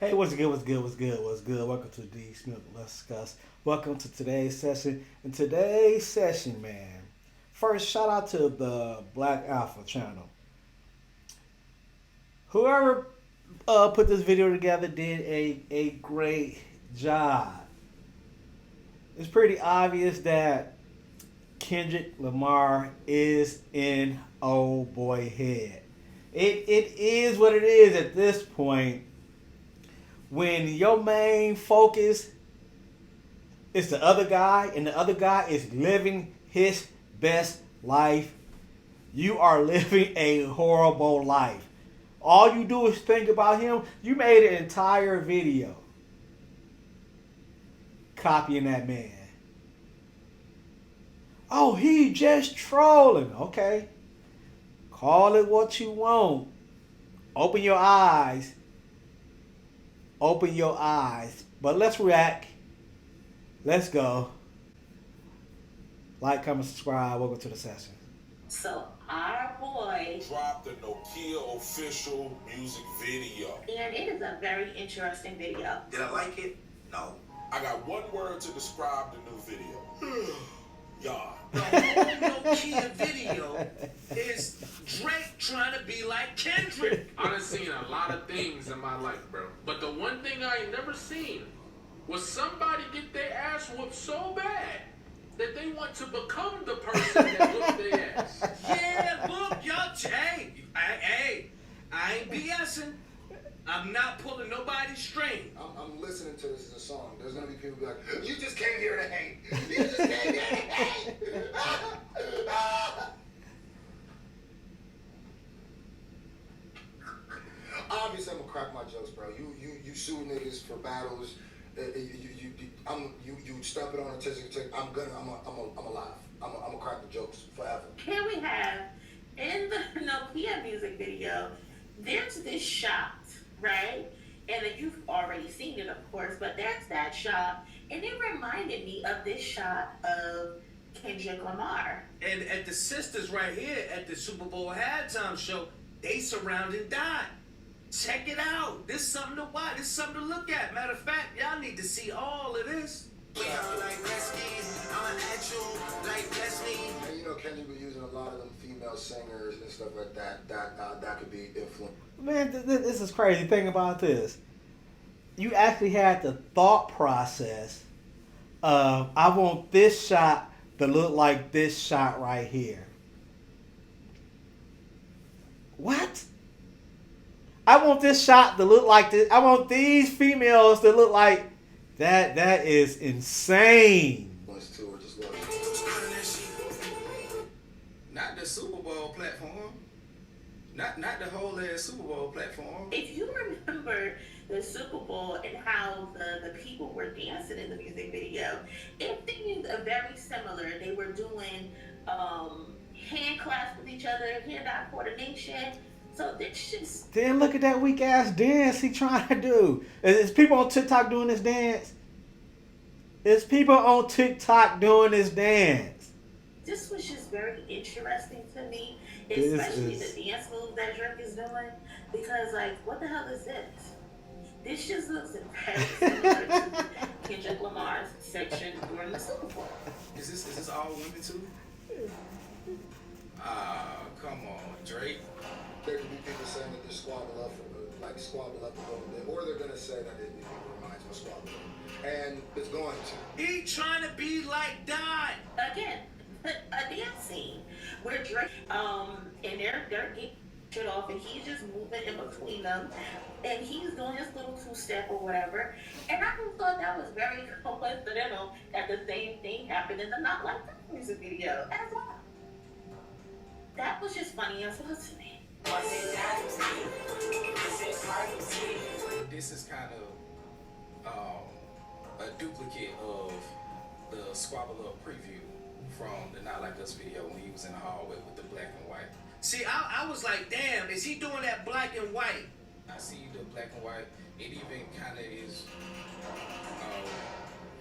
Hey, what's good? What's good? What's good? What's good? Welcome to D Smith. Let's discuss. Welcome to today's session. In today's session, man, first shout out to the Black Alpha channel. Whoever put this video together did a great job. It's pretty obvious that Kendrick Lamar is in old boy head. It is what it is at this point when your main focus is the other guy and the other guy is living his best life, you are living a horrible life. All you do is think about him. You made an entire video copying that man. Oh, he just trolling. Okay. Call it what you want. Open your eyes. Open your eyes. But let's react. Let's go. Like, comment, subscribe. Welcome to the session. So our boy dropped the NOKIA official music video. and it is a very interesting video. Did I like it? No. I got one word to describe the new video. Y'all. The whole NOKIA video is Drake trying to be like Kendrick. I done seen a lot of things in my life, bro. But the one thing I ain't never seen was somebody get their ass whooped so bad that they want to become the person that whooped their ass. Yeah, look, y'all, I ain't BSing. I'm not pulling nobody's string. I'm listening to this as a song. There's gonna be people be like, you just came here to hate. You just came here to hate. Obviously, I'm gonna crack my jokes, bro. You sue niggas for battles. You step it on a tissue. I'm alive. I'm gonna crack the jokes forever. Here we have in the Nokia music video, there's this shot, right? And then you've already seen it, of course, but there's that shot, and it reminded me of this shot of Kendrick Lamar. And at the sisters right here at the Super Bowl halftime show, they surrounded Don. Check it out. This is something to watch. This is something to look at. Matter of fact, y'all need to see all of this. We are like Resky. I'm an actual like Resky. And you know, Kendrick be using a lot of them female singers and stuff like that. That could be influenced. Man, this is crazy. Think about this. You actually had the thought process of, I want this shot to look like this shot right here. What? I want this shot to look like this. I want these females to look like that. That is insane. Too, or just love Not the Super Bowl platform. Not the whole Super Bowl platform. If you remember the Super Bowl and how the people were dancing in the music video, everything is very similar. They were doing hand clasps with each other, hand-eye coordination. So this just... Then look at that weak ass dance he trying to do. Is people on TikTok doing this dance? Is people on TikTok doing this dance? This was just very interesting to me, This especially is- the dance move that Drake is doing, because like, what the hell is this? This just looks very similar to Kendrick Lamar's section during the Super Bowl. Is this all women too? Ah, come on, Drake. There could be people saying that they squabble up a little bit, or they're gonna say that it reminds them of squabble, and it's going to. He trying to be like Don. Again, a dance scene where Drake, and they're getting shit off, and he's just moving in between them, and he's doing his little two-step or whatever. And I just thought that was very coincidental that the same thing happened in the Not Like That music video as well. That was just funny as well to me. This is kind of a duplicate of the Squabble Up preview from the Not Like Us video when he was in the hallway with the black and white. See, I was like, damn, is he doing that black and white? I see the black and white. It even kind of is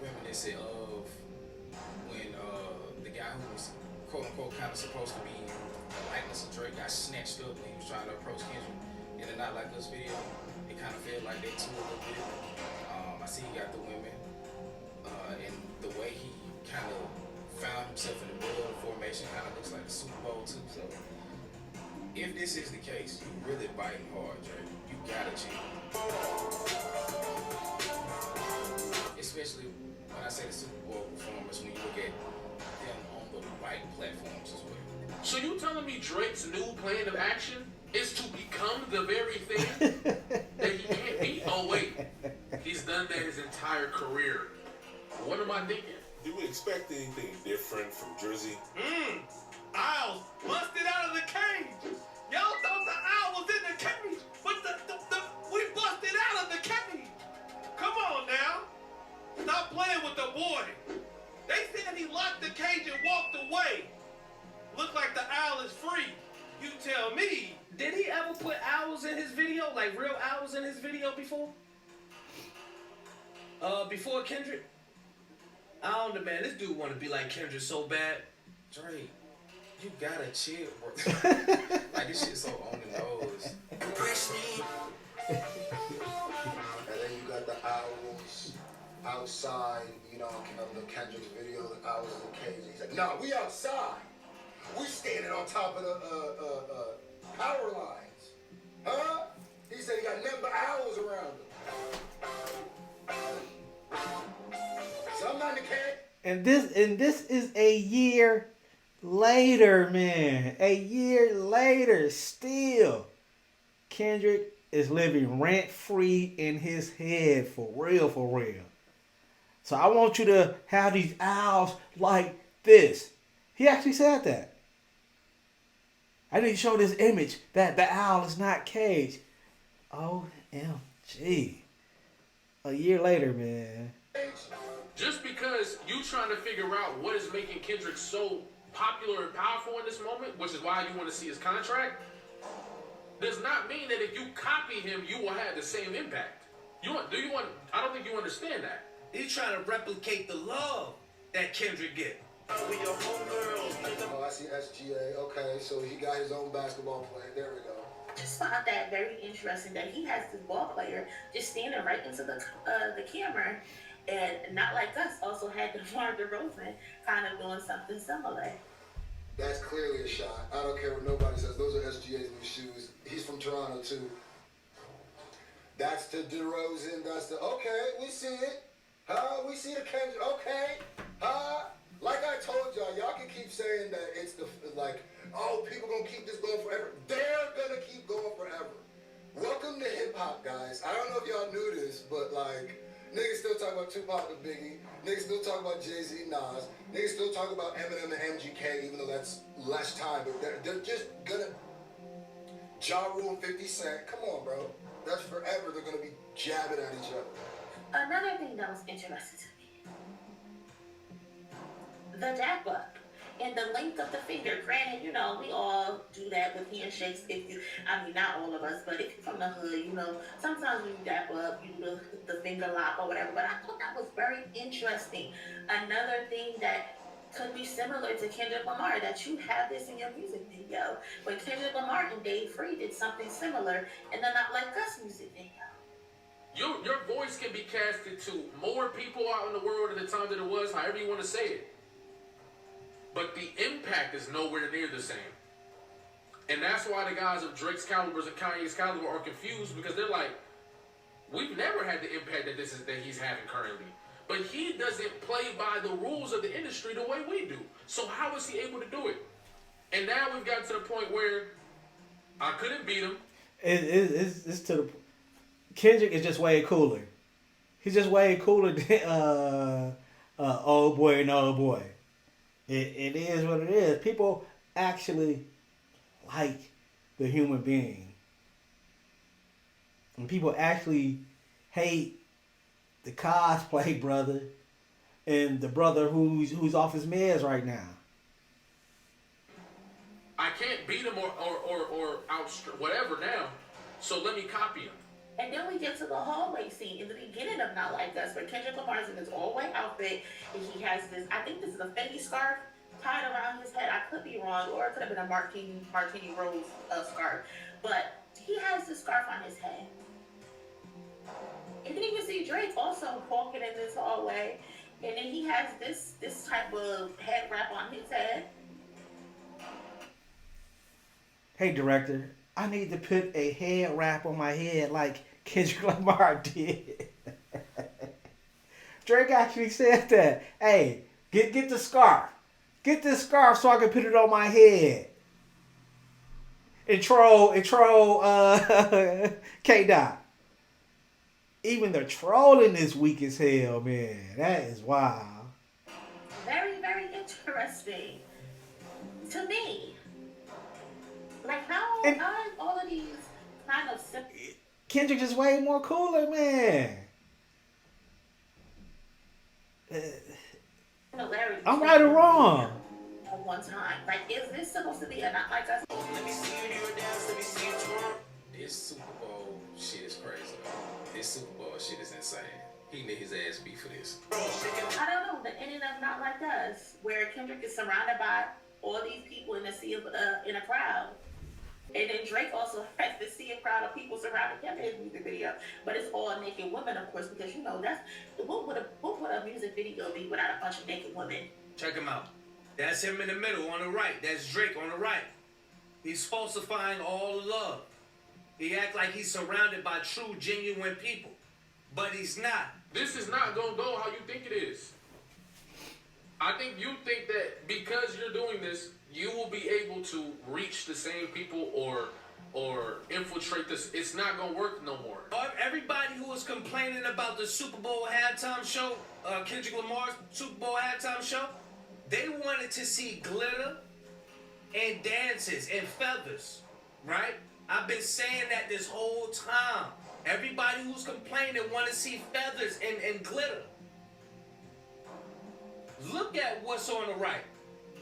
reminiscent of when the guy who was quote unquote kind of supposed to be the likeness of Drake got snatched up when he was trying to approach Kendrick in the Not Like Us video. It kind of feel like that too a little bit. I see he got the women, and the way he kind of found himself in the middle of the formation kind of looks like the Super Bowl too. So if this is the case, you really biting hard, Dre. You gotta cheat. Especially when I say the Super Bowl performance, when you look at them on the right platforms as well. So you telling me Drake's new plan of action is to become the very thing that he can't be? Oh wait, he's done that his entire career. What am I thinking? Do we expect anything different from Drizzy? Owls busted out of the cage. Y'all thought the owl was in the cage, but we busted out of the cage. Come on now. Stop playing with the boy. They said he locked the cage and walked away. Look like the owl is free. You tell me. Did he ever put owls in his video? Like real owls in his video before? Before Kendrick? I don't know, man. This dude want to be like Kendrick so bad. Dre, you gotta chill, bro. Like this shit so on the nose. And then you got the owls outside, you know, the Kendrick's video, the owls in the cage. He's like, no, we outside. We standing on top of the power lines. Huh? He said he got nothing but owls around him. So I'm not in the cage. And this is a year later, man. A year later, still, Kendrick is living rent-free in his head, for real, for real. So I want you to have these owls like this. He actually said that. I need to show this image that the owl is not caged. OMG. A year later, man. Just because you trying to figure out what is making Kendrick so popular and powerful in this moment, which is why you want to see his contract, does not mean that if you copy him, you will have the same impact. I don't think you understand that. He's trying to replicate the love that Kendrick get. We your homegirls. Oh, I see SGA. Okay, so he got his own basketball player. There we go. I just found that very interesting that he has this ball player just standing right into the camera, and not like us also had DeMar DeRozan kind of doing something similar. That's clearly a shot. I don't care what nobody says. Those are SGA's new shoes. He's from Toronto too. That's the DeRozan. That's the we see it. We see the Kendrick. Okay. Like I told y'all can keep saying that it's people gonna keep this going forever. They're gonna keep going forever. Welcome to hip hop, guys. I don't know if y'all knew this, but like niggas still talk about Tupac and Biggie. Niggas still talk about Jay-Z, Nas. Niggas still talk about Eminem and MGK, even though that's less time. But they're just gonna Ja Rule and 50 Cent. Come on, bro. That's forever. They're gonna be jabbing at each other. Another thing that was interesting to me, the dap up and the length of the finger. Granted, we all do that with handshakes. Not all of us, but if you're from the hood, sometimes when you dap up, you do the finger lock or whatever. But I thought that was very interesting. Another thing that could be similar to Kendrick Lamar, that you have this in your music video. When Kendrick Lamar and Dave Free did something similar in the Not Like Us music video. Your voice can be casted to more people out in the world at the time that it was, however you want to say it. But the impact is nowhere near the same. And that's why the guys of Drake's calibers and Kanye's caliber are confused, because they're like, we've never had the impact that he's having currently. But he doesn't play by the rules of the industry the way we do. So how is he able to do it? And now we've gotten to the point where I couldn't beat him. It's to the Kendrick is just way cooler. He's just way cooler than old boy and old boy. It is what it is. People actually like the human being. And people actually hate the cosplay brother and the brother who's off his meds right now. I can't beat him or whatever now, so let me copy him. And then we get to the hallway scene in the beginning of Not Like Us, where Kendrick Lamar's in his all-white outfit, and he has this, I think this is a Fendi scarf tied around his head. I could be wrong, or it could have been a Martini Rose scarf. But he has this scarf on his head. And then you see Drake also walking in this hallway, and then he has this type of head wrap on his head. Hey, director, I need to put a head wrap on my head like Kendrick Lamar did. Drake actually said that. Hey, get the scarf. Get this scarf so I can put it on my head. And troll K-Dot. Even the trolling is weak as hell, man. That is wild. Very, very interesting to me. Like how is all of these kind of Kendrick is way more cooler, man. similarities? I'm right or wrong. At one time, like, is this supposed to be a not like us? Let me see you do your dance. Let me see you twirl. This Super Bowl shit is crazy. This Super Bowl shit is insane. He need his ass beat for this. I don't know, the ending of Not Like Us, where Kendrick is surrounded by all these people in a sea of in a crowd. And then Drake also has to see a crowd of people surrounding him in his music video. But it's all naked women, of course, because you know that's what would a music video be without a bunch of naked women? Check him out. That's him in the middle on the right. That's Drake on the right. He's falsifying all the love. He act like he's surrounded by true, genuine people. But he's not. This is not gonna go how you think it is. I think you think that because you're doing this, you will be able to reach the same people or infiltrate this. It's not gonna work no more. Everybody who was complaining about the Super Bowl halftime show, Kendrick Lamar's Super Bowl halftime show, they wanted to see glitter and dances and feathers, right? I've been saying that this whole time. Everybody who's complaining want to see feathers and glitter. Look at what's on the right.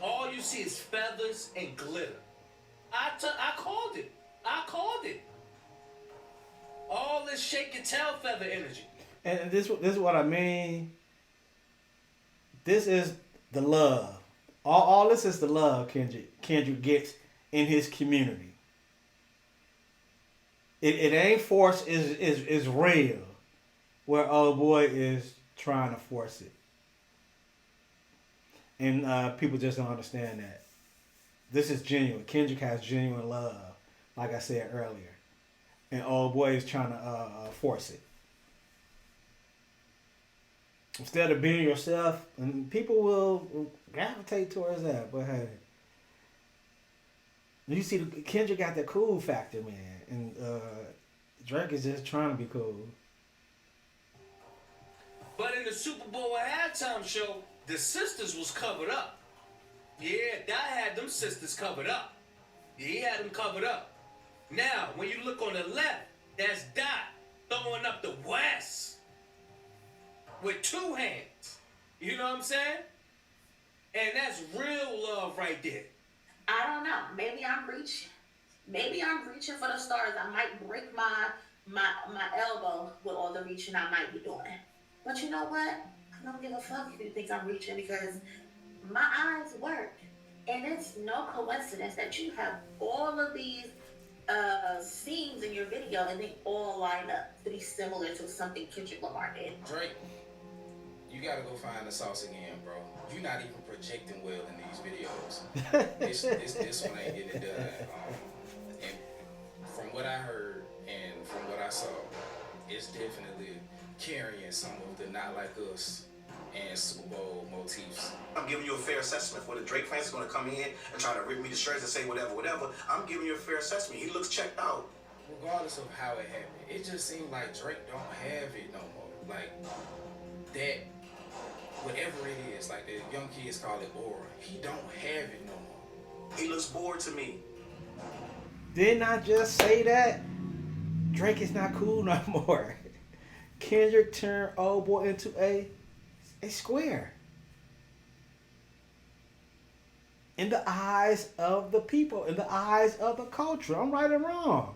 All you see is feathers and glitter. I called it. I called it. All this shake and tail feather energy. And this is what I mean. This is the love. All this is the love Kendrick gets in his community. It ain't forced, is real. Where old boy is trying to force it. And people just don't understand that. This is genuine. Kendrick has genuine love, like I said earlier. And old boy is trying to force it. Instead of being yourself, and people will gravitate towards that. But hey, you see, Kendrick got that cool factor, man. And Drake is just trying to be cool. But in the Super Bowl halftime show, the sisters was covered up. Yeah, Dot had them sisters covered up. Yeah, he had them covered up. Now, when you look on the left, that's Dot throwing up the West with two hands. You know what I'm saying? And that's real love right there. I don't know. Maybe I'm reaching for the stars. I might break my elbow with all the reaching I might be doing. But you know what? I don't give a fuck if you think I'm reaching, because my eyes work. And it's no coincidence that you have all of these scenes in your video and they all line up to be similar to something Kendrick Lamar did. Drake, you gotta go find the sauce again, bro. You're not even projecting well in these videos. this one ain't getting it done. And from what I heard and from what I saw, it's definitely carrying some of the Not Like Us and Super Bowl motifs. I'm giving you a fair assessment. For the Drake fans going to come in and try to rip me to shreds and say whatever. I'm giving you a fair assessment. He looks checked out. Regardless of how it happened, it just seems like Drake don't have it no more. Like that, whatever it is, like the young kids call it aura. He don't have it no more. He looks bored to me. Didn't I just say that? Drake is not cool no more. Kendrick turned old boy into a square. In the eyes of the people, in the eyes of the culture. I'm right or wrong.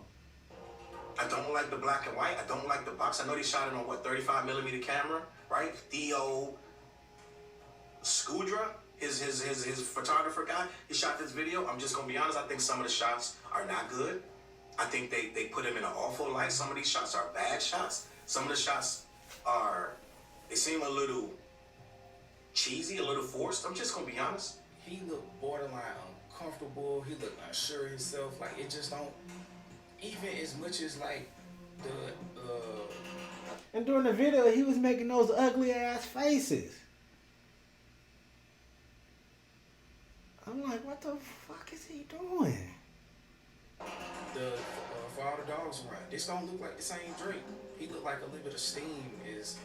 I don't like the black and white. I don't like the box. I know they shot it on 35mm camera, right? Theo Scudra, his photographer guy, he shot this video. I'm just gonna be honest, I think some of the shots are not good. I think they put him in an awful light. Some of these shots are bad shots. Some of the shots they seem a little cheesy, a little forced. I'm just gonna be honest. He looked borderline uncomfortable. He looked unsure of himself. Like, it just don't, even as much as like the And during the video, he was making those ugly ass faces. I'm like, what the fuck is he doing? for all the dogs around. This don't look like the same Drake. He looked like a little bit of steam has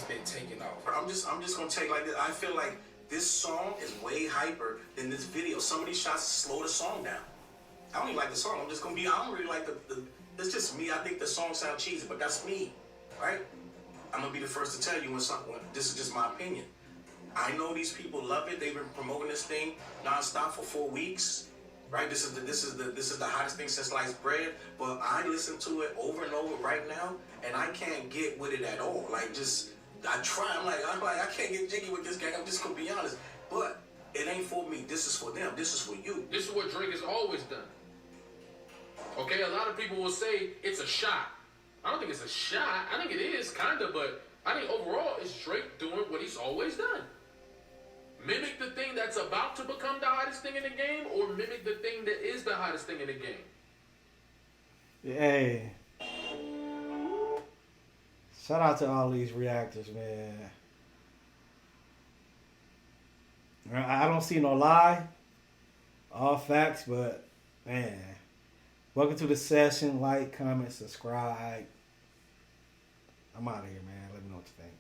been taken off. I'm just gonna take like this. I feel like this song is way hyper than this video. Some of these shots slow the song down. I don't even like the song. I don't really like the it's just me. I think the song sounds cheesy, but that's me, right? I'm gonna be the first to tell you when this is just my opinion. I know these people love it. They've been promoting this thing nonstop for 4 weeks, right? This is the hottest thing since sliced bread. But I listen to it over and over right now, and I can't get with it at all. Like, just I try. I'm like I can't get jiggy with this gang. I'm just gonna be honest. But it ain't for me. This is for them. This is for you. This is what Drake has always done. Okay, a lot of people will say it's a shot. I don't think it's a shot. I think it is, kind of, but I think overall it's Drake doing what he's always done. Mimic the thing that's about to become the hottest thing in the game, or mimic the thing that is the hottest thing in the game. Hey. Shout out to all these reactors, man. I don't see no lie. All facts, but, man. Welcome to the session. Like, comment, subscribe. I'm out of here, man. Let me know what you think.